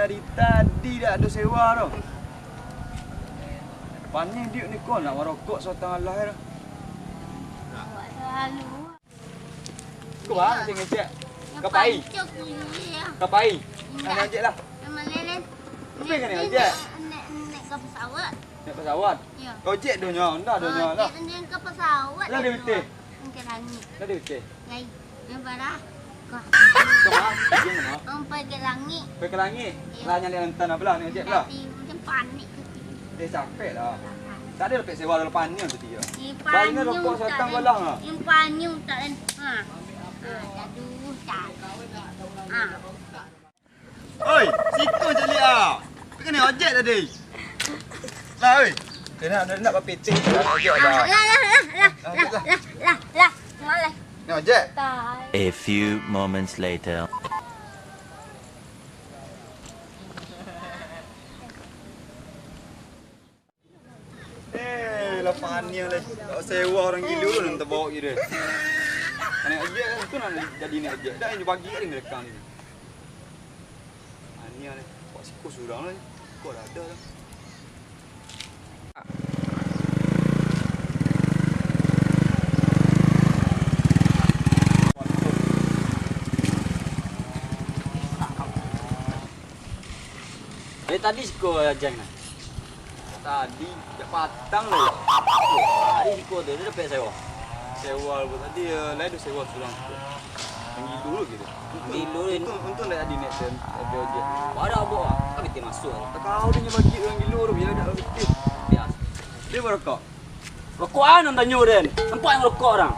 dari tadi dah ada sewa tu. Panik dia ni kau nak merokok setengah lah dah. Buat selalu. Kau bang tengok cek. Kapai. Kapai. Nak ajak lah. Nama lelen. Apa kan ni ajak? Naik ke pesawat. Naik pesawat. Ya. Kau cek dunia, dah dunia dah. Dia ke pesawat. Dah dia betul. Ke langit. Dah dia betul. Lai. Nampak kau. Kau bang, dia mana? Sampai ke langit. Pergi ke langit. Lah nyali hantar nak belah ni ajak belah. Macam panik ke. Dia capek dah. Tak ada lepas sewa lepas ni tu dia. Banyak rokok setang belah ah. Yang panyu tak kan. Ha. Aduh, tak. Ha. Oi, situ je lihat. Kena ojek tadi. Lah oi. Kena nak PT ojek dah. Lah. Malas. Ni ojek. Tak. A few moments later. Lapangan ni lah. Tak sewa orang gila tu nak bawa dia. Kena ojek kan tu nak jadi ni ojek. Dah yang bagi kat dia lekang ni. Ni lah. Buat siku surang lah. Kau dah ada lah. Tadi sekolah ajang nak. Tadi dah patang lah. Hari sekolah tu dia dapat sewa. Sewa pun tadi lain tu sewa surang. Yang gila gitu. Gila ni. Untung dah ada net dan ada ojek. Ada abok ah. Kan kita masuk. Tak tahu dia bagi orang gila tu biar dah betul. Biasa. Dia berokok. Rokok an orang tanya den. Nampak yang rokok orang.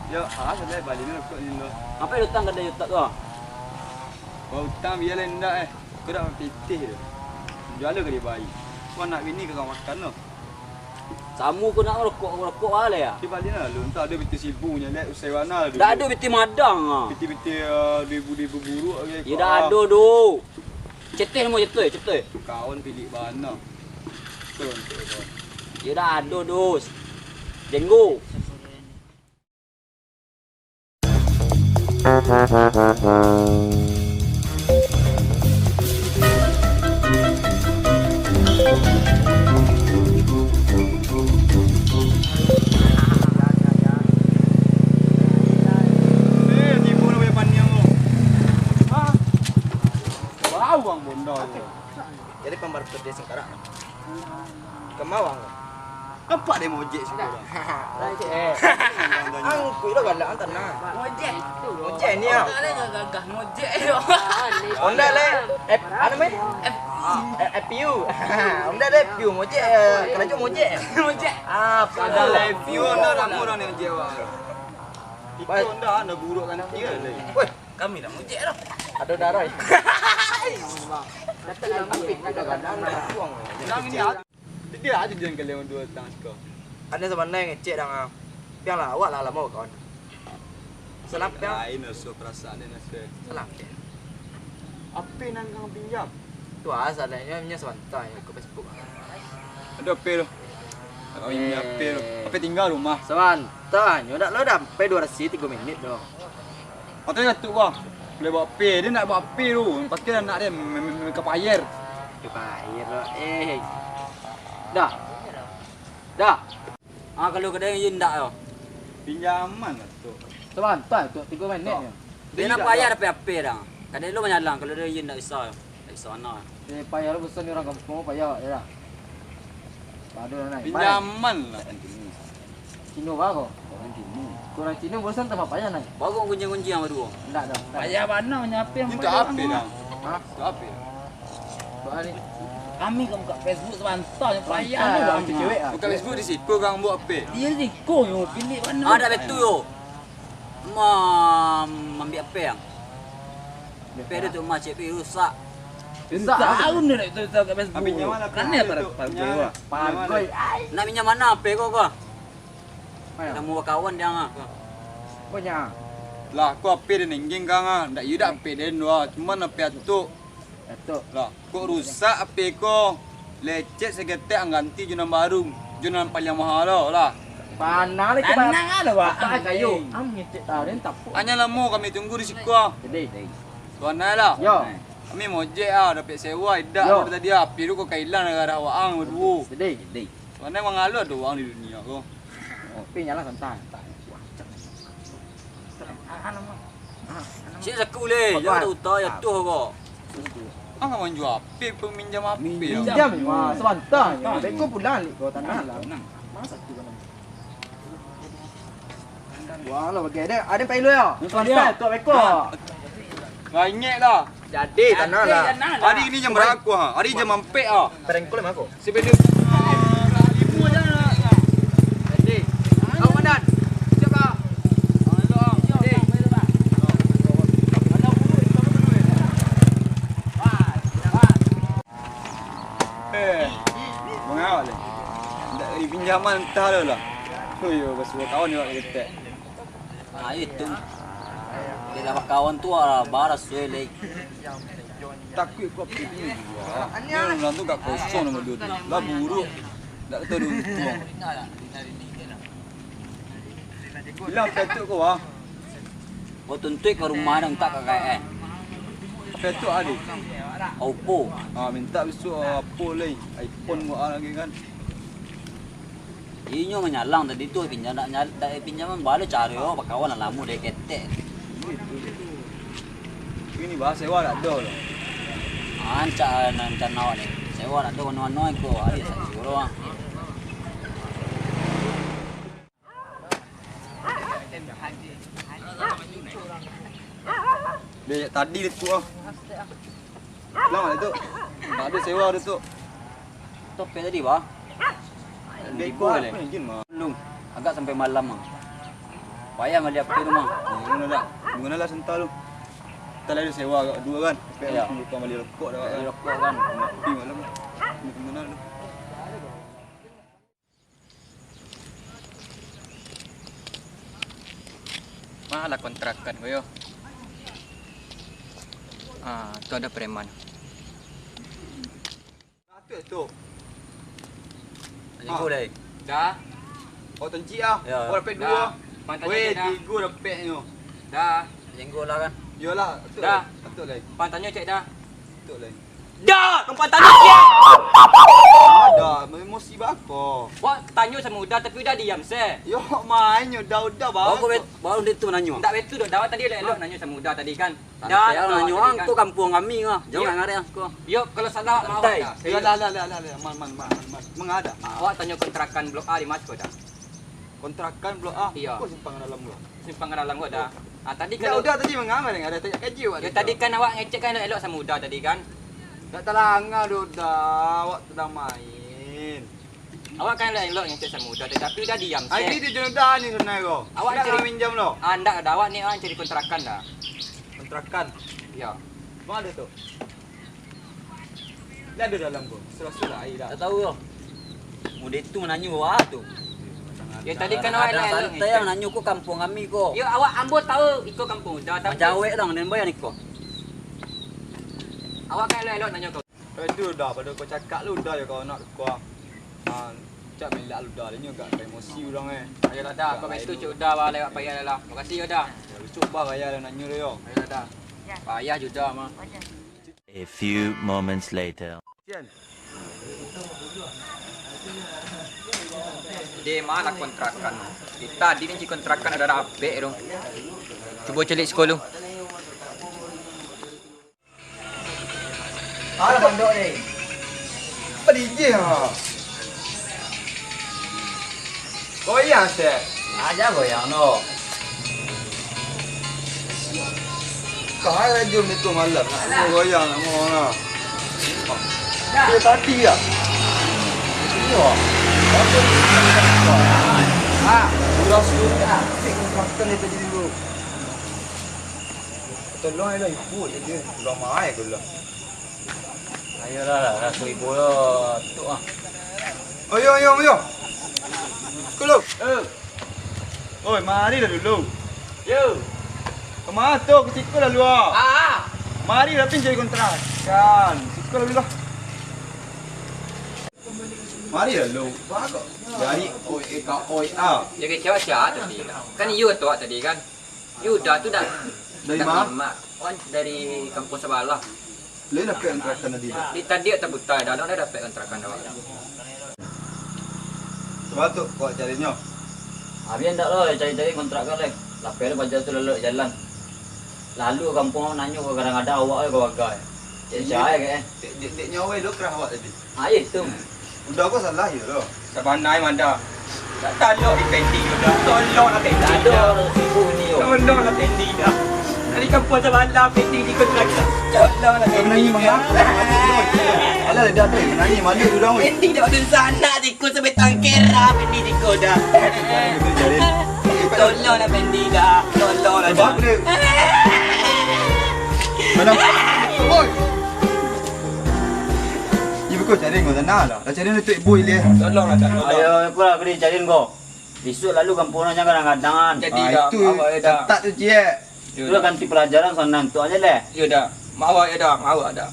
Ya, saya balik ni rokok ni lo. Apa yang datang kedai otak tu? Kau utang biar lain dah Kau dah pitih tu. Jual ke dia bayi. Kau nak bini ke kau makan tu. Samu kau nak rokok balik ya? Dia balik lah. Lu entah ada biti sibunya lek usai mana dulu. Dah ada biti madang ah. Biti ribu buruk lagi. Ya dah ada tu. Cetih semua cetih. Kawan pilih bana. Kau. Ya dah ada dos. Jenggo. Bawang bondo. Jadi pembar kerja sekarang. Kemawang. Nampak dia mojek semua. Angku dah galak antar nah. Mojek ni ah. Ada gagah mojek yo. Honda le. Apa namanya? FPU. Honda le FPU mojek. Kena cuma mojek. Mojek. Ada live view anda ramu orang yang jewa. Itu anda buruk kan dia le. Woi, Kami dah mojek dah. ada darah. Dia aja jangan kalian dua tang kau. Ada sebenarnya ngecek dah. Piang lah awak lah lama kawan. Selap piang. Lain so perasaan dia nasi. Selap. Apa nang kau pinjam? Tu asalnya nya sebentar ke Facebook. Ada apa tu? Oh ini apa tu? Apa tinggal rumah? Sebentar, nyo dak lo dah sampai 203 minit doh. Katanya tu bang. Boleh bawa pay. Dia nak bawa pay tu. Pasti nak dia ke payar. Kepair lo. Dah. Kalau kedai yang tak yo. Pinjaman lah tu. Sebentar tu 3 minit ni. Dia nak bayar apa dah. Kadang lu menyalang kalau dia yang tak bisa. Tak bisa mana. Dia payah lo besar ni orang kampung payah ya dah. Padu dah naik. Pinjaman lah. Cino ba ko? Orang Cino. Kurang Cino bosan tak payah naik. Baru kunci-kunci yang berdua. Enggak dah. Payah mana menyapi yang Itu apa dah? Ha? Itu apa? Soal ni. Kami kan buka Facebook sebentar yang payah Payah ni lah bang. ambil cewek ah. Bukan Facebook di situ kang buat apa? Dia ni ko yo pilih mana. Ah, Ada betul yo. Ambil apa yang? Pede tu macam pi rusak. Tahu ni nak tahu kat Facebook. Ambil nyaman lah. Kan ni para para. Parkoi. Nak minyak mana apa kau? Payah. Nak mau kawan dia ah. Punya. Lah aku apa dia nengging kang ah. Ndak you dak apa dia dua. Cuma apa tu? Itu. Lah kok rusak apa ko? Lecet segetek ganti junan baru. Junan paling mahal lah. Panang lagi Tanang ada ba? Apa kayu? Am ngecek tahu ni tak. Hanya lama kami tunggu di situ ah. Jadi. Tuan lah. Yo. Kami mojek dapat sewa idak Yo. tadi api tu kau kailan negara awak ang berdua. Sedih. Mana memang alu ada orang di dunia kau. Tapi nyala santai. Cik saku le, jangan tak utah ya tuh kok. Ang kamu jual api peminjam api. Pinjam ni mah sebentar. Beko pulang lik kau tanah lah. Masa tu kan. Wah, lo bagi ada pai lu ya. Sebentar tu beko. Banyak dah. Jadi tanah lah. Hari ini jam berapa Hari jam 4 Perengkul mak aku. Sebelum Jadi. Kau mandan. Siapa? mengawal ni. Tak ada pinjaman entah lah. Oh yo, bersua kawan ni awak kata. Ah itu. Dia dapat kawan tu baras suai. Takut kau pergi ni. Ni orang tu kat kosong nama dia tu. Lah buruk. Tak kata dia untung. Bilang petuk kau Kau tuntut ke rumah dah tak kakak Petuk ada. Oppo. Minta besok apa lagi. iPhone kau lagi kan. Inyo menyalang tadi tu pinjam nak pinjaman balik cari kawan lama dia ketek. Ini bahasa sewa tak ada lah. Anca nawak ni. Sewa nak tu no ko ada satu orang. Dia tadi dia tu Lama dia tu. Tak ada sewa dia tu. Topek tadi bah. Dia ikut apa ni jin mah. Belum. Agak sampai malam ah. Payah mali apa rumah. Guna lah sental lu. Kita lagi sewa dua kan. Ya. Lupa balik rokok dah kan. Rokok kan. Pergi malam. Ni kemana lu? Malah kontrakan kau yo. Tu ada preman. Satu tu. Jadi kau dah. Dah. Oh tenci ah. Ya. Oh dapat Dah. dua. Pantai Weh, cek dah. tiga dapat ni. Dah. Jenggot lah kan. Yalah, betul. Dah. Betul lah. Pantanya cek dah. Betul lah. Dah. Tempat tanya cek. Ada, emosi bako. Wah, tanya sama udah tapi udah diam se. Yo main udah Baru bako. baru dia tu nanya. Tak betul dah. Dawat tadi elok nanya sama udah tadi kan. Dah tak nanya tahu orang tadi tu kan. kampung kami ah. Jangan Ya. ngarik ah kau. Yo, kalau salah maaf Santai. dah. Lah, man. Mengada. Awak tanya kontrakan blok A di Mas kau dah. Kontrakan blok A. Iya. Kau simpang dalam lu. Simpang ke dalam kau dah. Tadi Kalau kalau udah tadi mengamal yang ada tanya kaji awak. ya tadi kan awak ngecek kan elok sama udah tadi kan. tak terangah udah, awak sedang main. Awak kan elok ngecek sama udah tapi udah diam se. Ini dia jenuh dah ni sebenarnya kau. Awak nak cari- minjam lo. Anda ada awak ni awak cari kontrakan dah. Kontrakan. Ya. Mana ada tu? Dia ada dalam tu. Surah-surah air dah. Tak tahu yo. Muda tu menanya wah tu. Ya tadi kan awak nak elok santai yang nanya ku kampung kami ko. Ya awak ambo tahu ikut kampung dah tapi Macawek dong dan bayar ni ko. awak kan elok nanya kau. Itu dah pada kau cakap lu dah ya kau nak kau. Cak melak lu dah ni agak emosi orang Ayolah dah kau betul cuk dah bah lewat payah lah. Terima kasih ya dah. Ya besok bah raya dah nanya dia yo. Ayolah dah. Payah juga mah. A few moments later. Kian. Dia mana kontrakan. Kita di ni kontrakan ada apek tu. Cuba celik sekolah. Ada pondok ni. Apa DJ ha? Goyang se. Aja goyang no. Kau ada jom itu malam. Mau goyang nak mau nak. Dia tadi ya. Iyo. Sudah. Kontrakan itu jadi dulu. Tolong elok ibu je. Sudah mai aku lah. Ayolah rasu ibu tu ah. Ayo. Sekolah. Oi, mari dah dulu. Yo. Kemana tu? Ke situ dah luar. Mari dah pinjam kontrakan. Situ dah luar. Mari dah lu. Jadi oi Dia kecewa siapa tadi? Kan you tu tadi kan. You dah tu dah. Dari dah mana? lima. Kan dari kampung sebelah. Boleh dapat kontrakan tadi. Di tadi tak buta dah dah dapat kontrakan dah. Sebab tu kau carinya. Habis ndak lo cari-cari kontrakan leh. Lapel baca tu lalu jalan. Lalu kampung nanya kau kadang-kadang awak kau bagai. Cik saya ke? Dek nyawa lu kerah awak tadi. Itu. Udah kau salah ya lo. Sabanai manda. Tak talok di pending dah. Tolonglah pending. Ada ibu ni yo. Tolonglah pending dah. Dari kampung Sabana pending di kontrakan. Tolonglah pending. Alah dah tu menangi malu tu dah. Pending dah ada sana tikus sampai tangkera pending tikus dah. Jadi Tolonglah pending dah. Tolonglah dah. sebab dia. Mana? Oi. Ibu kau cari kau sana lah. Dah cari tu ibu ile. Tolonglah dah. Ayo aku lah kena cariin kau. Besok lalu kampung nanya kadang-kadang. Jadi dah. Itu Awak dah. tak tu cik. Tu lah ganti pelajaran sana tu aja leh. Ya dah. Mak awak ya dah. Mak awak dah.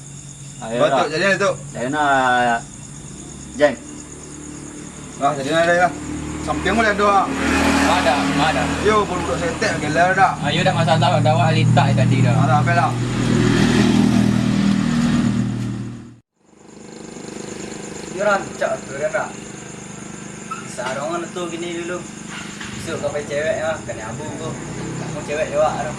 Ayo Betul lah. jadi tu. Saya nak Jeng. Ah jadi ada lah. Samping boleh doa. Mak dah. Mak dah. Yo pun duduk setek gelar dah. Ayo dah masalah dah awak litak tadi dah. Ada apa lah? Dia rancak tu kan tak? Sarongan tu gini dulu. Besok kau pakai cewek ya, kena abu tu. Kamu cewek jawab tu.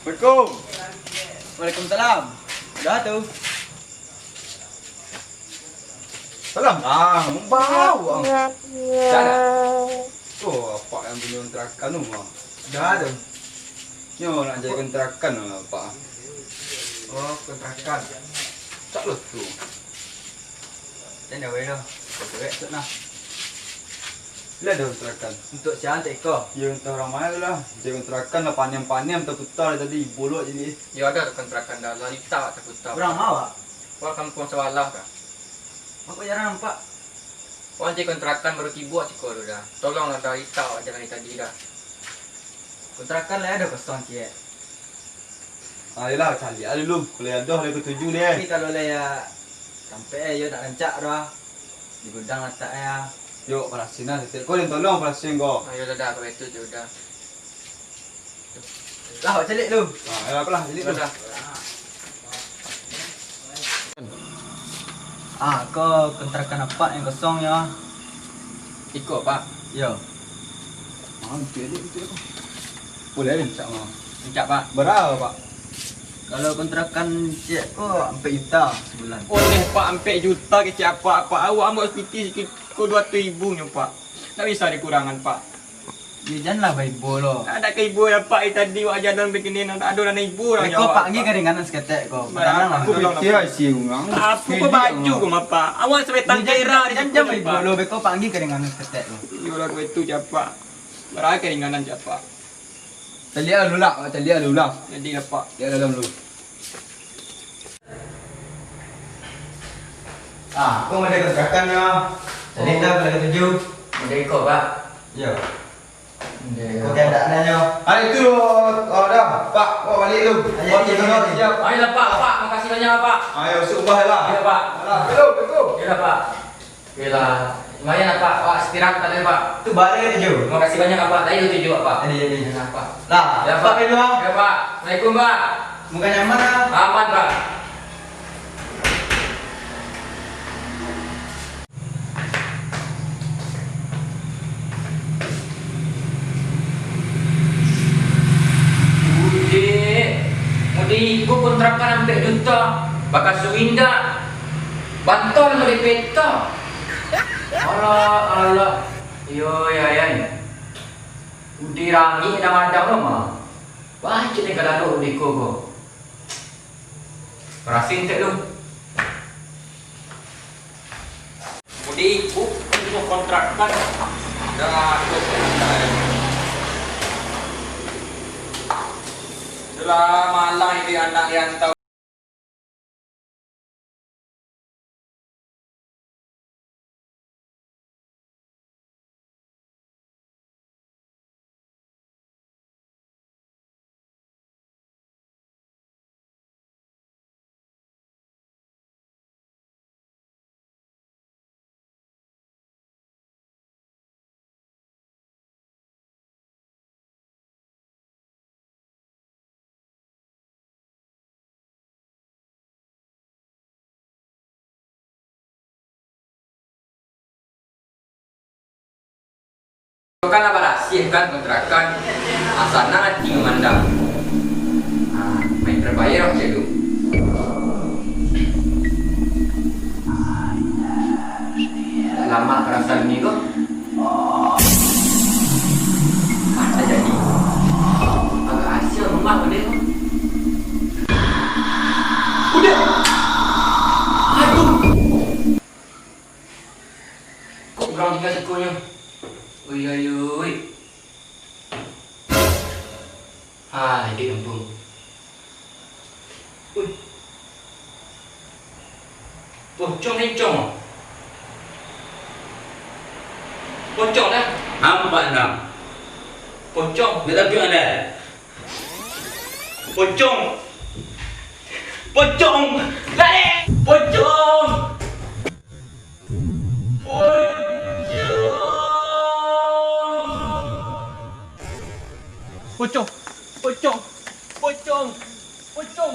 Assalamualaikum. Waalaikumsalam. Dah tu. Salam. Ah, bau. Sana. Oh, apa yang punya kontrakan tu mah? Dah tu. Yo nak jadi kontrakan lah, Pak. Oh, kontrakan. Tak lu tu. Jangan wei dah. Kau cewek tu nah. Bila ada kontrakan? Untuk siapa tak kau? Ya untuk orang mana tu lah. Jadi kontrakan lah paniam-paniam terputar tadi bolok jadi. Ya ada kontrakan dah. Lah litak tak putar. Orang awak. Wah kampung sewalah kah? Aku jarang nampak. Wah jadi kontrakan baru tiba cikgu tu dah. Tolonglah dah litak awak jalan tadi dah. Kontrakan lah ada kosong cik. Ah, yelah cari lah dulu. Kalau ada boleh ketujuh dia. Tapi kalau lah ya sampai ya tak rancak dah. Di gudang letak ya. Yo, perasin lah. Kau yang tolong perasin kau. Ayo dah aku itu je dah. Lah awak celik tu. Ah, yelah apalah. Jadi tu. Dah. Ah, kau kontrakan apa yang kosong ya? Ikut pak. Ya. Ah, jadi itu. Boleh ni tak mau. Encak pak. Berapa, Pak? Kalau kontrakan cik kau 4 juta sebulan. Oleh pak 4 juta ke siapa pak. Awak ambil hospital sikit kau 200,000 nya pak. Tak bisa dikurangan pak. Ya janganlah baik bolo. Ada ke ibu ya pak tadi wak jalan begini nak ada dan ibu orang Kau panggil keringanan seketek kau. Padahal lah. Aku fikir siung. Apa kau baju kau mapa? Awak sampai tangkera di Jangan baik bolo. Kau panggil keringanan seketek kau. Yolah kau itu siapa? Berapa keringanan siapa? Telia dulu lah. Telia dulu lah. Jadi apa? Dia dalam dulu. Ah, kau ada kontrakan ya. Jadi dah kalau ketujuh. Jadi ikut pak. Ya. Kau keadaannya. Ah itu dah. Pak, kau balik dulu. Ayo, siap. Ayolah pak, pak. Makasih banyak pak. Ayo subah lah. Ya pak. Betul. Ya pak. Yalah. Lumayan pak. Pak istirahat tadi pak. Tu balik ketujuh. Terima kasih banyak pak. Tadi itu juga pak. Jadi. Ya pak. Lah, Ya pak itu ah. Ya pak. Assalamualaikum pak. Muka nyaman ah. Aman pak. Mudi ikut kontrakan sampai juta. Bakal suinda. Bantol mau dipeta. Allah. Yo ya. Udi rangi dah madam lama. Wah, cik ni kalau udi ko. Rasin tak lu. Mudi ikut untuk kontrakan. Dah ikut Dah malah ini anak yang tahu Kan apa rasih kan kontrakan asana nanti memandang. Main terbayar aku dulu. Lama perasaan ini kok. Masa jadi agak hasil rumah udah. Udah. Aduh. Kok berang tinggal sekunya? Ui. Di kampung. Ui. Pocong hencong. Pocong dah. Hampa enam. Pocong. Tetapi ada. Pocong. Pocong. Lari. Pocong. Pocong. Pocong. Pocong. Pocong. Pocong.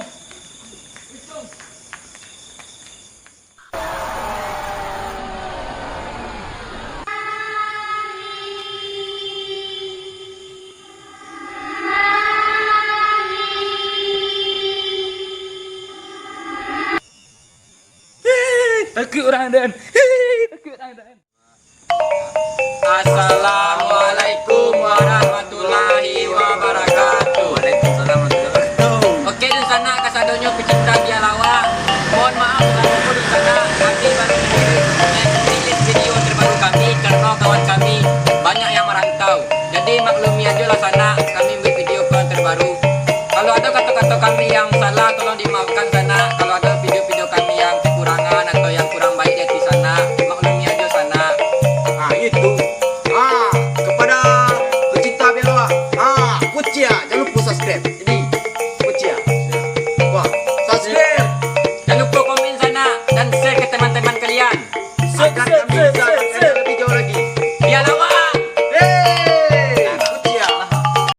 Takut orang dan. Takut orang dan. Assalamualaikum.